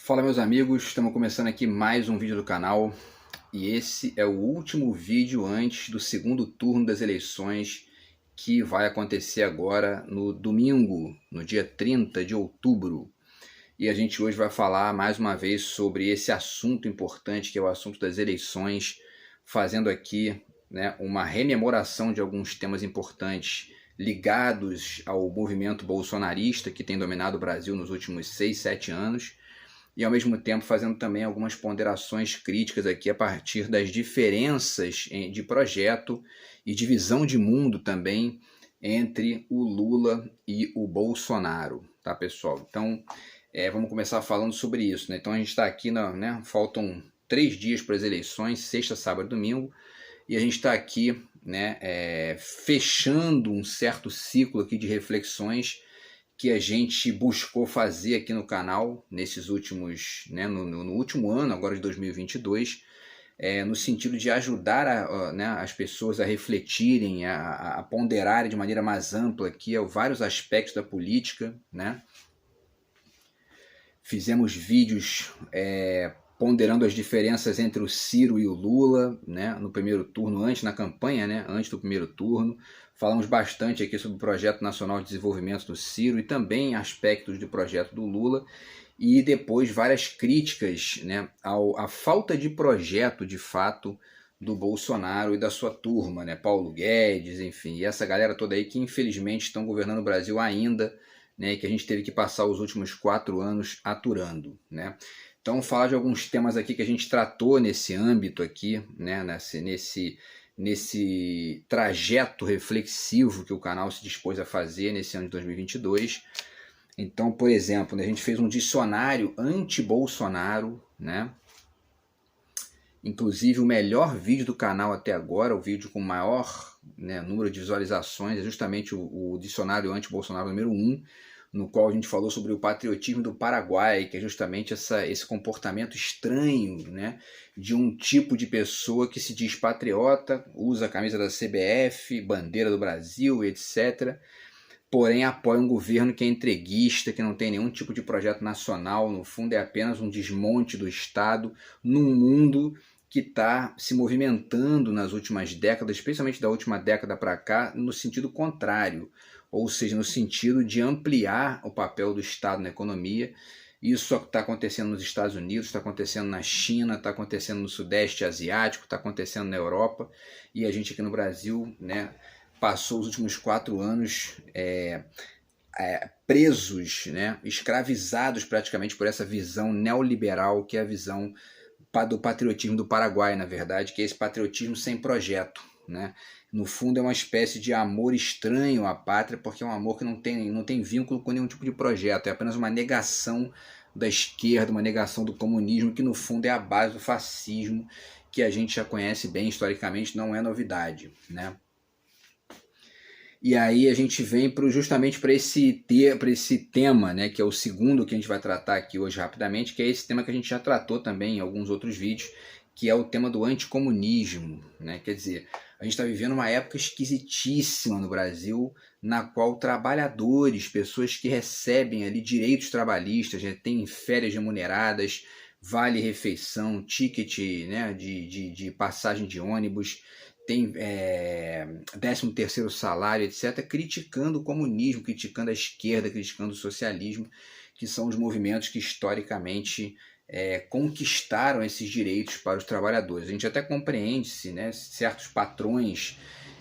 Fala, meus amigos, estamos começando aqui mais um vídeo do canal e esse é o último vídeo antes do segundo turno das eleições que vai acontecer agora no domingo, no dia 30 de outubro. E a gente hoje vai falar mais uma vez sobre esse assunto importante que é o assunto das eleições, fazendo aqui, né, uma rememoração de alguns temas importantes ligados ao movimento bolsonarista que tem dominado o Brasil nos últimos 6, 7 anos. E ao mesmo tempo fazendo também algumas ponderações críticas aqui a partir das diferenças de projeto e de visão de mundo também entre o Lula e o Bolsonaro, tá, pessoal? Então, vamos começar falando sobre isso, né? Então a gente está aqui, né, faltam 3 dias para as eleições, sexta, sábado e domingo, e a gente está aqui, né, fechando um certo ciclo aqui de reflexões que a gente buscou fazer aqui no canal nesses últimos, né, no último ano, agora de 2022, no sentido de ajudar né, as pessoas a refletirem, a ponderarem de maneira mais ampla aqui vários aspectos da política, né? Fizemos vídeos ponderando as diferenças entre o Ciro e o Lula, né, no primeiro turno, antes na campanha, né, antes do primeiro turno. Falamos bastante aqui sobre o Projeto Nacional de Desenvolvimento do Ciro e também aspectos do projeto do Lula. E depois várias críticas, né, à falta de projeto, de fato, do Bolsonaro e da sua turma, né, Paulo Guedes, enfim, e essa galera toda aí que infelizmente estão governando o Brasil ainda, né, que a gente teve que passar os últimos 4 anos aturando, né. Então, falar de alguns temas aqui que a gente tratou nesse âmbito aqui, né, nesse trajeto reflexivo que o canal se dispôs a fazer nesse ano de 2022. Então, por exemplo, né, a gente fez um dicionário anti-Bolsonaro, né? Inclusive, o melhor vídeo do canal até agora, o vídeo com maior, né, número de visualizações, é justamente o dicionário anti-Bolsonaro número 1, no qual a gente falou sobre o patriotismo do Paraguai, que é justamente esse comportamento estranho, né, de um tipo de pessoa que se diz patriota, usa a camisa da CBF, bandeira do Brasil, etc., porém apoia um governo que é entreguista, que não tem nenhum tipo de projeto nacional, no fundo é apenas um desmonte do Estado, num mundo que está se movimentando nas últimas décadas, especialmente da última década para cá, no sentido contrário, ou seja, no sentido de ampliar o papel do Estado na economia. Isso está acontecendo nos Estados Unidos, está acontecendo na China, está acontecendo no Sudeste Asiático, está acontecendo na Europa, e a gente aqui no Brasil, né, passou os últimos 4 anos presos, né, escravizados praticamente por essa visão neoliberal, que é a visão do patriotismo do Paraguai, na verdade, que é esse patriotismo sem projeto, né? No fundo é uma espécie de amor estranho à pátria, porque é um amor que não tem vínculo com nenhum tipo de projeto, é apenas uma negação da esquerda, uma negação do comunismo, que no fundo é a base do fascismo, que a gente já conhece bem historicamente, não é novidade, né? E aí a gente vem justamente para esse tema, né, que é o segundo que a gente vai tratar aqui hoje rapidamente, que é esse tema que a gente já tratou também em alguns outros vídeos, que é o tema do anticomunismo, né? Quer dizer, a gente está vivendo uma época esquisitíssima no Brasil, na qual trabalhadores, pessoas que recebem ali direitos trabalhistas, já têm férias remuneradas, vale refeição, ticket, né, de passagem de ônibus, tem 13º salário, etc., criticando o comunismo, criticando a esquerda, criticando o socialismo, que são os movimentos que historicamente conquistaram esses direitos para os trabalhadores. A gente até compreende-se, né, certos patrões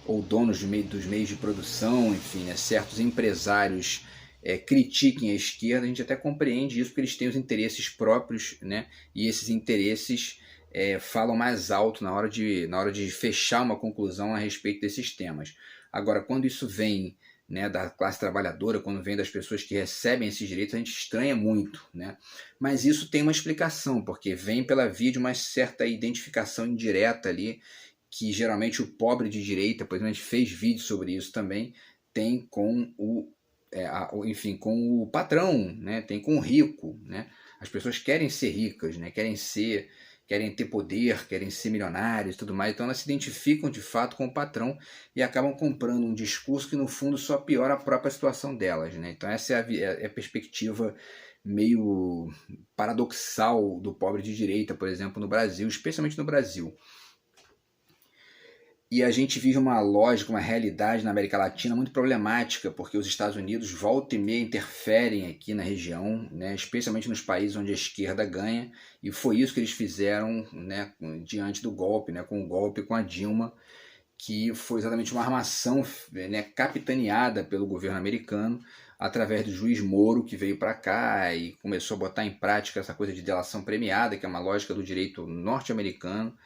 ou donos dos meios de produção, enfim, né, certos empresários critiquem a esquerda, a gente até compreende isso porque eles têm os interesses próprios, né, e esses interesses falam mais alto na hora de fechar uma conclusão a respeito desses temas. Agora, quando isso vem, né, da classe trabalhadora, quando vem das pessoas que recebem esses direitos, a gente estranha muito, né? Mas isso tem uma explicação, porque vem pela via de uma certa identificação indireta ali, que geralmente o pobre de direita, por exemplo, a gente fez vídeo sobre isso também, tem com enfim, com o patrão, né? Tem com o rico, né? As pessoas querem ser ricas, né? Querem ter poder, querem ser milionários e tudo mais, então elas se identificam de fato com o patrão e acabam comprando um discurso que no fundo só piora a própria situação delas, né? Então essa é a perspectiva meio paradoxal do pobre de direita, por exemplo, no Brasil, especialmente no Brasil. E a gente vive uma lógica, uma realidade na América Latina muito problemática, porque os Estados Unidos volta e meia interferem aqui na região, né, especialmente nos países onde a esquerda ganha, e foi isso que eles fizeram, né, diante do golpe, né, com o golpe com a Dilma, que foi exatamente uma armação, né, capitaneada pelo governo americano, através do juiz Moro, que veio para cá e começou a botar em prática essa coisa de delação premiada, que é uma lógica do direito norte-americano.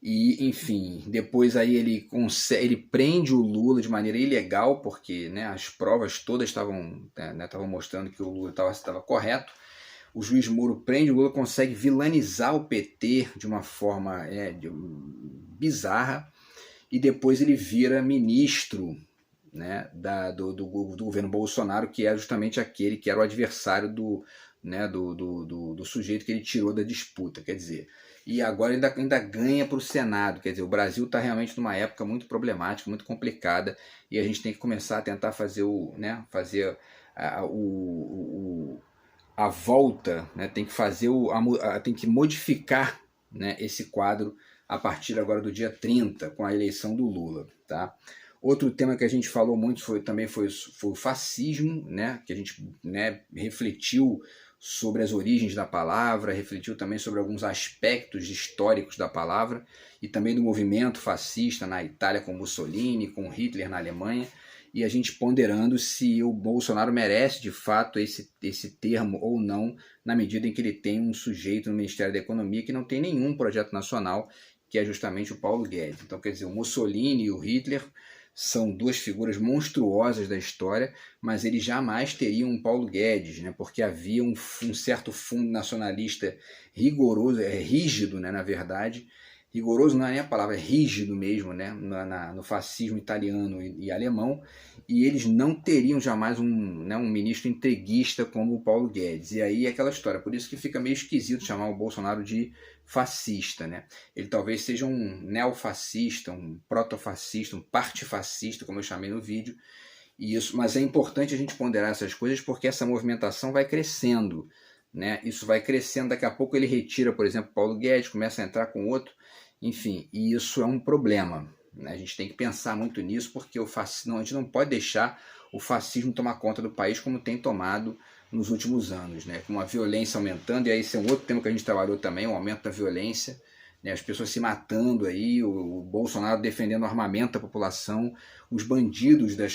E, enfim, depois aí ele prende o Lula de maneira ilegal, porque, né, as provas todas estavam, né, mostrando que o Lula estava correto. O juiz Moro prende o Lula, consegue vilanizar o PT de uma forma bizarra, e depois ele vira ministro, né, do governo Bolsonaro, que é justamente aquele que era o adversário do sujeito que ele tirou da disputa, quer dizer... E agora ainda ganha para o Senado, quer dizer, o Brasil está realmente numa época muito problemática, muito complicada, e a gente tem que começar a tentar fazer a volta, né? Tem que fazer tem que modificar, né, esse quadro a partir agora do dia 30, com a eleição do Lula, tá? Outro tema que a gente falou muito foi o fascismo, né, que a gente, né, refletiu sobre as origens da palavra, refletiu também sobre alguns aspectos históricos da palavra e também do movimento fascista na Itália com Mussolini, com Hitler na Alemanha, e a gente ponderando se o Bolsonaro merece de fato esse termo ou não, na medida em que ele tem um sujeito no Ministério da Economia que não tem nenhum projeto nacional, que é justamente o Paulo Guedes. Então, quer dizer, o Mussolini e o Hitler são duas figuras monstruosas da história, mas eles jamais teriam um Paulo Guedes, né? Porque havia um certo fundo nacionalista rigoroso, rígido, né, na verdade. Rigoroso não é nem a palavra, é rígido mesmo, né, no fascismo italiano e alemão, e eles não teriam jamais um ministro entreguista como o Paulo Guedes. E aí é aquela história, por isso que fica meio esquisito chamar o Bolsonaro de fascista, né? Ele talvez seja um neofascista, um protofascista, um partifascista, como eu chamei no vídeo, mas é importante a gente ponderar essas coisas porque essa movimentação vai crescendo, né? Isso vai crescendo, daqui a pouco ele retira, por exemplo, Paulo Guedes, começa a entrar com outro, enfim, e isso é um problema, né? A gente tem que pensar muito nisso porque a gente não pode deixar o fascismo tomar conta do país como tem tomado nos últimos anos, né? Com a violência aumentando, e aí esse é um outro tema que a gente trabalhou também, o aumento da violência, né? As pessoas se matando aí, o Bolsonaro defendendo o armamento da população, os bandidos das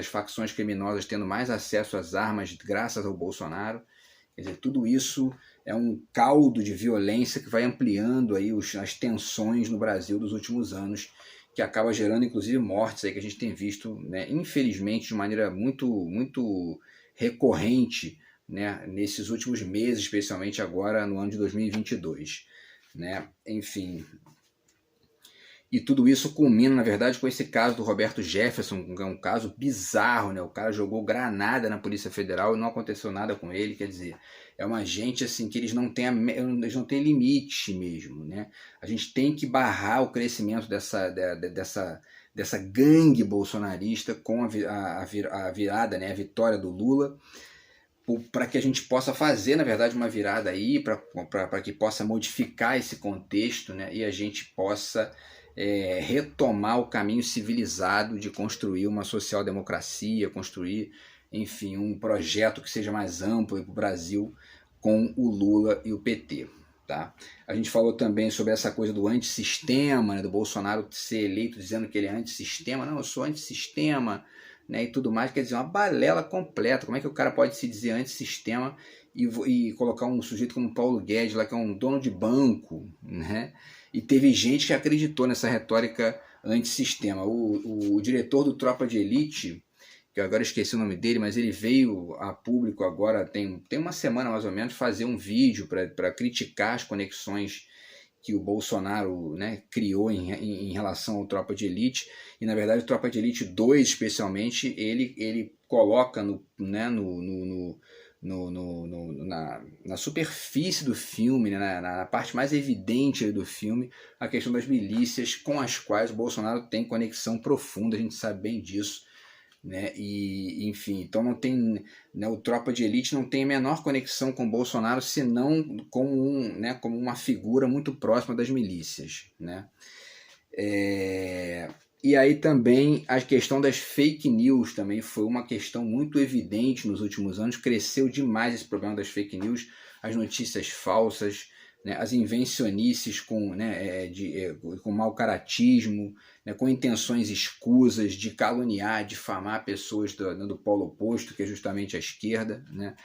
facções criminosas tendo mais acesso às armas graças ao Bolsonaro. Quer dizer, tudo isso é um caldo de violência que vai ampliando aí as tensões no Brasil dos últimos anos, que acaba gerando inclusive mortes aí que a gente tem visto, né, infelizmente de maneira muito, muito recorrente, né, nesses últimos meses, especialmente agora no ano de 2022, né? Enfim, e tudo isso culmina, na verdade, com esse caso do Roberto Jefferson, que é um caso bizarro, né? O cara jogou granada na Polícia Federal e não aconteceu nada com ele, quer dizer, é uma gente assim que eles não têm limite mesmo, né? A gente tem que barrar o crescimento dessa gangue bolsonarista com a virada, né? A vitória do Lula, para que a gente possa fazer, na verdade, uma virada aí, para que possa modificar esse contexto, né? E a gente possa retomar o caminho civilizado de construir uma social-democracia, construir, enfim, um projeto que seja mais amplo para o Brasil com o Lula e o PT. Tá? A gente falou também sobre essa coisa do antissistema, né, do Bolsonaro ser eleito dizendo que ele é antissistema. Não, eu sou antissistema, né, e tudo mais. Quer dizer, uma balela completa. Como é que o cara pode se dizer antissistema e colocar um sujeito como Paulo Guedes, lá, que é um dono de banco, né? E teve gente que acreditou nessa retórica antissistema. O diretor do Tropa de Elite, que eu agora esqueci o nome dele, mas ele veio a público agora, tem uma semana mais ou menos, fazer um vídeo para criticar as conexões que o Bolsonaro, né, criou em relação ao Tropa de Elite. E, na verdade, o Tropa de Elite 2, especialmente, ele coloca na superfície do filme, né, na parte mais evidente do filme, a questão das milícias com as quais o Bolsonaro tem conexão profunda, a gente sabe bem disso, né? E, enfim, então não tem, né, o Tropa de Elite não tem a menor conexão com Bolsonaro, senão como uma figura muito próxima das milícias, né? E aí também a questão das fake news também foi uma questão muito evidente nos últimos anos, cresceu demais esse problema das fake news, as notícias falsas, né, as invencionices com mau caratismo, né, com intenções escusas de caluniar, difamar pessoas do polo oposto, que é justamente a esquerda, né?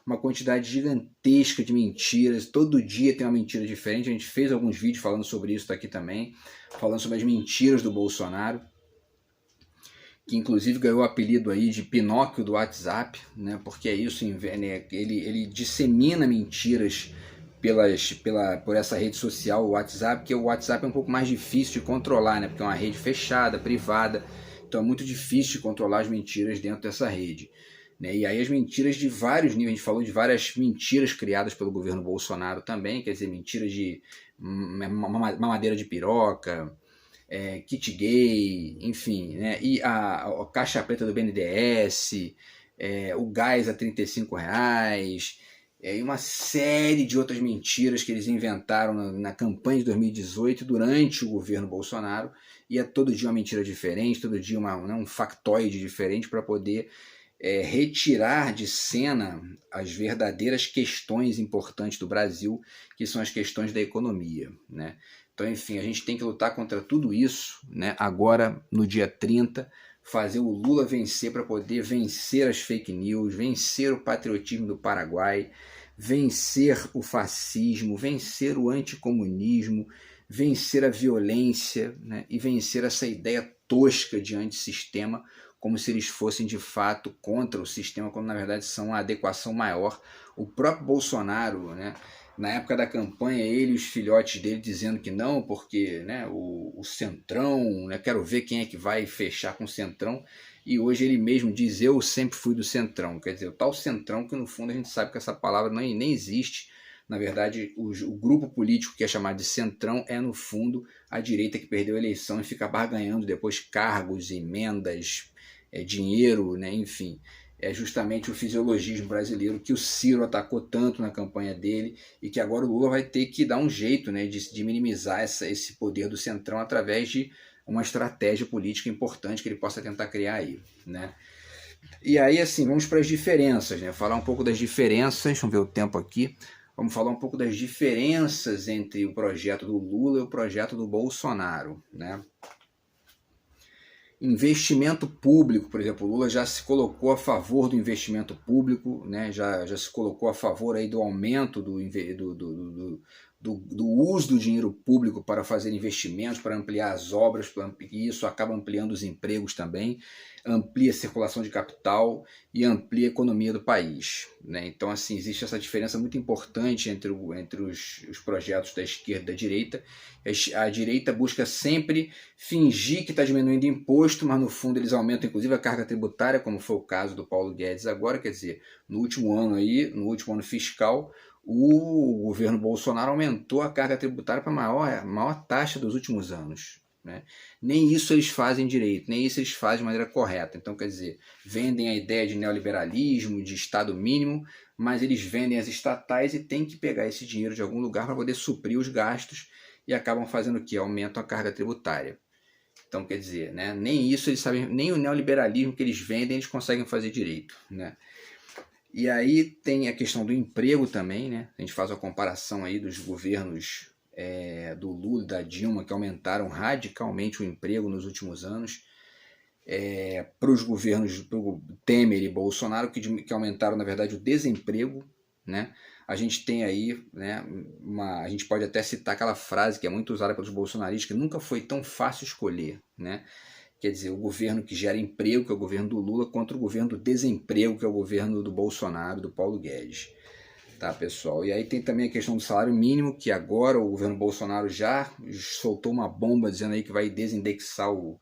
Uma quantidade gigantesca de mentiras, todo dia tem uma mentira diferente, a gente fez alguns vídeos falando sobre isso aqui também, falando sobre as mentiras do Bolsonaro, que inclusive ganhou o apelido aí de Pinóquio do WhatsApp, né? Porque é isso, né? Ele dissemina mentiras por essa rede social, o WhatsApp, que o WhatsApp é um pouco mais difícil de controlar, né? Porque é uma rede fechada, privada, então é muito difícil de controlar as mentiras dentro dessa rede, né? E aí as mentiras de vários níveis, a gente falou de várias mentiras criadas pelo governo Bolsonaro também, quer dizer, mentiras de mamadeira de piroca, kit gay, enfim, né? E a caixa preta do BNDES, o gás a R$ 35, e uma série de outras mentiras que eles inventaram na campanha de 2018 durante o governo Bolsonaro, e é todo dia uma mentira diferente, todo dia um factoide diferente para poder retirar de cena as verdadeiras questões importantes do Brasil, que são as questões da economia, né? Então, enfim, a gente tem que lutar contra tudo isso, né? Agora, no dia 30, fazer o Lula vencer para poder vencer as fake news, vencer o patriotismo do Paraguai, vencer o fascismo, vencer o anticomunismo, vencer a violência, né? E vencer essa ideia tosca de antissistema, como se eles fossem de fato contra o sistema, quando na verdade são uma adequação maior. O próprio Bolsonaro, né? Na época da campanha, ele e os filhotes dele dizendo que não, porque, né, o Centrão, né, quero ver quem é que vai fechar com o Centrão, e hoje ele mesmo diz, eu sempre fui do Centrão, quer dizer, o tal Centrão que no fundo a gente sabe que essa palavra nem existe. Na verdade, o grupo político que é chamado de Centrão é no fundo a direita que perdeu a eleição e fica barganhando depois cargos, emendas, dinheiro, né, enfim. É justamente o fisiologismo brasileiro que o Ciro atacou tanto na campanha dele e que agora o Lula vai ter que dar um jeito, né, de minimizar esse poder do Centrão através de uma estratégia política importante que ele possa tentar criar aí, né? E aí, assim, vamos para as diferenças, né? Falar um pouco das diferenças, vamos ver o tempo aqui. Vamos falar um pouco das diferenças entre o projeto do Lula e o projeto do Bolsonaro, né? Investimento público, por exemplo, o Lula já se colocou a favor do investimento público, né? já se colocou a favor aí do aumento do uso do dinheiro público para fazer investimentos, para ampliar as obras, e isso acaba ampliando os empregos também, amplia a circulação de capital e amplia a economia do país, né? Então, assim, existe essa diferença muito importante entre os projetos da esquerda e da direita. A direita busca sempre fingir que está diminuindo imposto, mas no fundo eles aumentam inclusive a carga tributária, como foi o caso do Paulo Guedes agora, quer dizer, no último ano fiscal, o governo Bolsonaro aumentou a carga tributária para a maior taxa dos últimos anos, né? Nem isso eles fazem direito, nem isso eles fazem de maneira correta. Então, quer dizer, vendem a ideia de neoliberalismo, de Estado mínimo, mas eles vendem as estatais e tem que pegar esse dinheiro de algum lugar para poder suprir os gastos e acabam fazendo o quê? Aumentam a carga tributária. Então, quer dizer, né, nem isso eles sabem, nem o neoliberalismo que eles vendem eles conseguem fazer direito, né? E aí tem a questão do emprego também, né? A gente faz a comparação aí dos governos do Lula e da Dilma, que aumentaram radicalmente o emprego nos últimos anos, para os governos pro Temer e Bolsonaro, que aumentaram, na verdade, o desemprego, né? A gente tem aí, né, a gente pode até citar aquela frase que é muito usada pelos bolsonaristas, que nunca foi tão fácil escolher, né? Quer dizer, o governo que gera emprego, que é o governo do Lula, contra o governo do desemprego, que é o governo do Bolsonaro, do Paulo Guedes. Tá, pessoal? E aí tem também a questão do salário mínimo, que agora o governo Bolsonaro já soltou uma bomba dizendo aí que vai desindexar o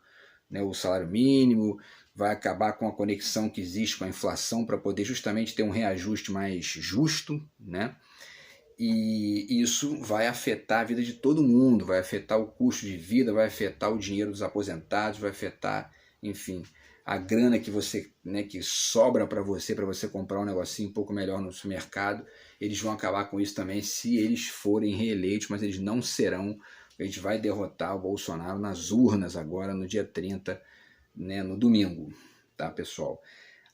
salário mínimo, vai acabar com a conexão que existe com a inflação para poder justamente ter um reajuste mais justo, né? E isso vai afetar a vida de todo mundo, vai afetar o custo de vida, vai afetar o dinheiro dos aposentados, vai afetar, enfim, a grana que você, né, que sobra para você comprar um negocinho um pouco melhor no supermercado, eles vão acabar com isso também se eles forem reeleitos, mas eles não serão. A gente vai derrotar o Bolsonaro nas urnas agora, no dia 30, né, no domingo, tá, pessoal?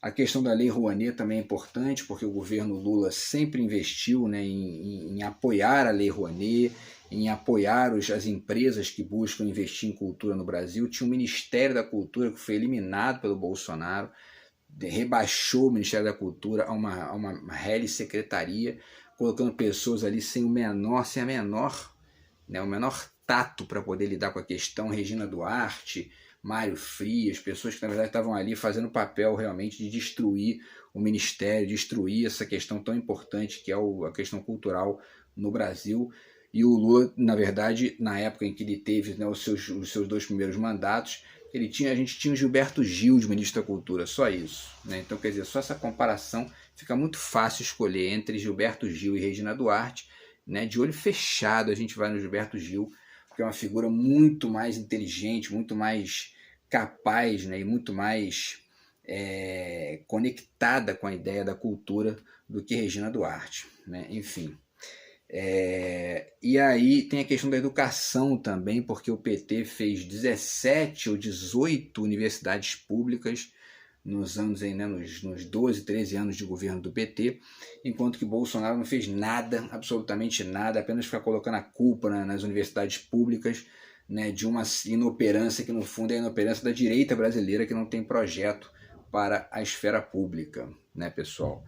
A questão da Lei Rouanet também é importante, porque o governo Lula sempre investiu, né, em apoiar a Lei Rouanet, em apoiar as empresas que buscam investir em cultura no Brasil. Tinha o Ministério da Cultura que foi eliminado pelo Bolsonaro, rebaixou o Ministério da Cultura a uma secretaria, colocando pessoas ali sem o menor tato para poder lidar com a questão. Regina Duarte, Mário Frias, pessoas que na verdade estavam ali fazendo o papel realmente de destruir o Ministério, destruir essa questão tão importante que é a questão cultural no Brasil. E o Lula, na verdade, na época em que ele teve, né, os seus 2 primeiros mandatos, a gente tinha o Gilberto Gil de ministro da Cultura, só isso, né? Então, quer dizer, só essa comparação fica muito fácil escolher entre Gilberto Gil e Regina Duarte, né? De olho fechado a gente vai no Gilberto Gil, que é uma figura muito mais inteligente, muito mais capaz, né? E muito mais conectada com a ideia da cultura do que Regina Duarte, né? Enfim. E aí tem a questão da educação também, porque o PT fez 17 ou 18 universidades públicas nos anos, né, nos 12, 13 anos de governo do PT, enquanto que Bolsonaro não fez nada, absolutamente nada, apenas ficar colocando a culpa nas universidades públicas, né, de uma inoperância que no fundo é a inoperância da direita brasileira, que não tem projeto para a esfera pública, né, pessoal?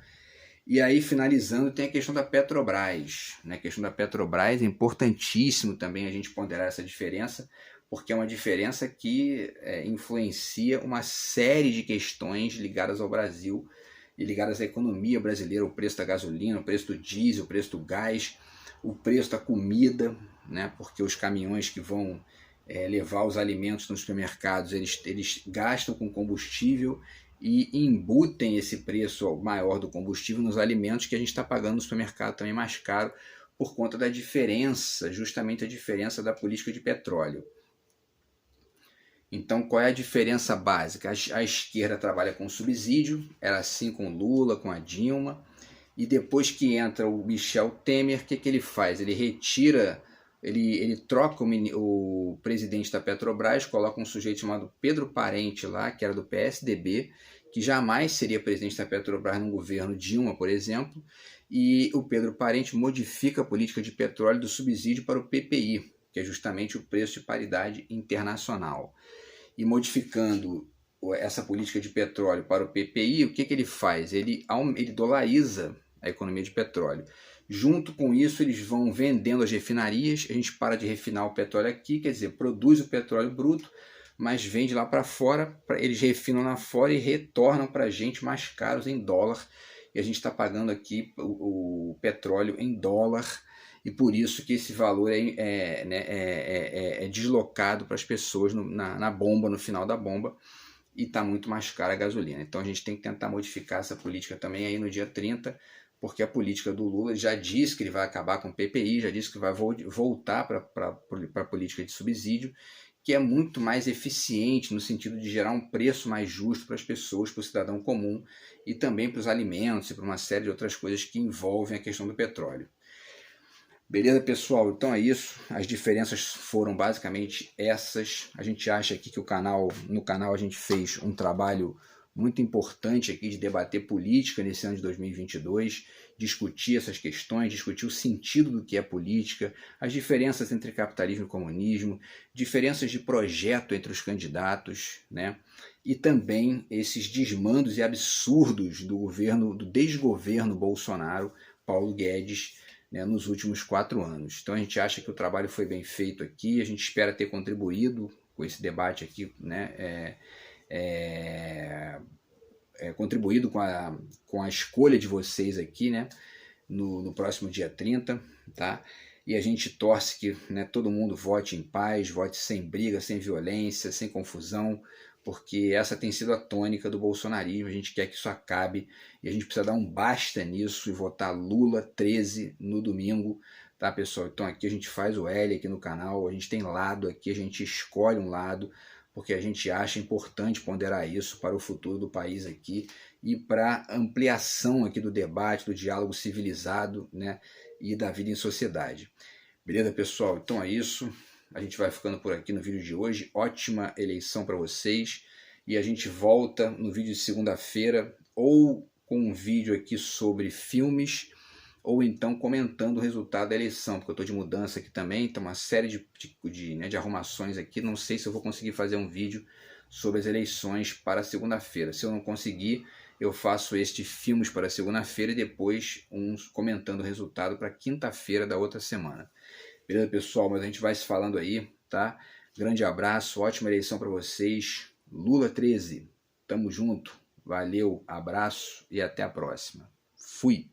E aí, finalizando, tem a questão da Petrobras, né? A questão da Petrobras é importantíssimo também a gente ponderar essa diferença, porque é uma diferença que influencia uma série de questões ligadas ao Brasil e ligadas à economia brasileira, o preço da gasolina, o preço do diesel, o preço do gás, o preço da comida, né? Porque os caminhões que vão levar os alimentos nos supermercados, eles gastam com combustível e embutem esse preço maior do combustível nos alimentos que a gente está pagando no supermercado também mais caro por conta da diferença, justamente a diferença da política de petróleo. Então, qual é a diferença básica? A esquerda trabalha com subsídio, era assim com Lula, com a Dilma, e depois que entra o Michel Temer, o que ele faz? Ele retira, ele troca o presidente da Petrobras, coloca um sujeito chamado Pedro Parente lá, que era do PSDB, que jamais seria presidente da Petrobras no governo Dilma, por exemplo, e o Pedro Parente modifica a política de petróleo do subsídio para o PPI, que é justamente o preço de paridade internacional. E modificando essa política de petróleo para o PPI, o que ele faz? Ele dolariza a economia de petróleo. Junto com isso, eles vão vendendo as refinarias, a gente para de refinar o petróleo aqui, quer dizer, produz o petróleo bruto, mas vende lá para fora, eles refinam lá fora e retornam para a gente mais caros em dólar, e a gente está pagando aqui o petróleo em dólar, e por isso que esse valor é deslocado para as pessoas na bomba, no final da bomba, e está muito mais cara a gasolina. Então a gente tem que tentar modificar essa política também aí no dia 30, porque a política do Lula já disse que ele vai acabar com o PPI, já disse que vai voltar para a política de subsídio, que é muito mais eficiente no sentido de gerar um preço mais justo para as pessoas, para o cidadão comum, e também para os alimentos e para uma série de outras coisas que envolvem a questão do petróleo. Beleza, pessoal? Então é isso. As diferenças foram basicamente essas. A gente acha aqui que no canal a gente fez um trabalho muito importante aqui de debater política nesse ano de 2022, discutir essas questões, discutir o sentido do que é política, as diferenças entre capitalismo e comunismo, diferenças de projeto entre os candidatos, né? E também esses desmandos e absurdos do desgoverno Bolsonaro, Paulo Guedes, né, nos últimos 4 anos. Então a gente acha que o trabalho foi bem feito aqui, a gente espera ter contribuído com esse debate aqui, né, contribuído com a escolha de vocês aqui, né, no próximo dia 30, tá? E a gente torce que, né, todo mundo vote em paz, vote sem briga, sem violência, sem confusão, porque essa tem sido a tônica do bolsonarismo. A gente quer que isso acabe e a gente precisa dar um basta nisso e votar Lula 13 no domingo, tá, pessoal? Então aqui a gente faz o L aqui no canal, a gente tem lado aqui, a gente escolhe um lado, porque a gente acha importante ponderar isso para o futuro do país aqui e para ampliação aqui do debate, do diálogo civilizado, né, e da vida em sociedade. Beleza, pessoal? Então é isso. A gente vai ficando por aqui no vídeo de hoje. Ótima eleição para vocês. E a gente volta no vídeo de segunda-feira, ou com um vídeo aqui sobre filmes, ou então comentando o resultado da eleição, porque eu estou de mudança aqui também, tem uma série de arrumações aqui. Não sei se eu vou conseguir fazer um vídeo sobre as eleições para segunda-feira. Se eu não conseguir, eu faço este filmes para segunda-feira e depois uns comentando o resultado para quinta-feira da outra semana. Beleza, pessoal? Mas a gente vai se falando aí, tá? Grande abraço, ótima eleição para vocês. Lula 13, tamo junto. Valeu, abraço e até a próxima. Fui!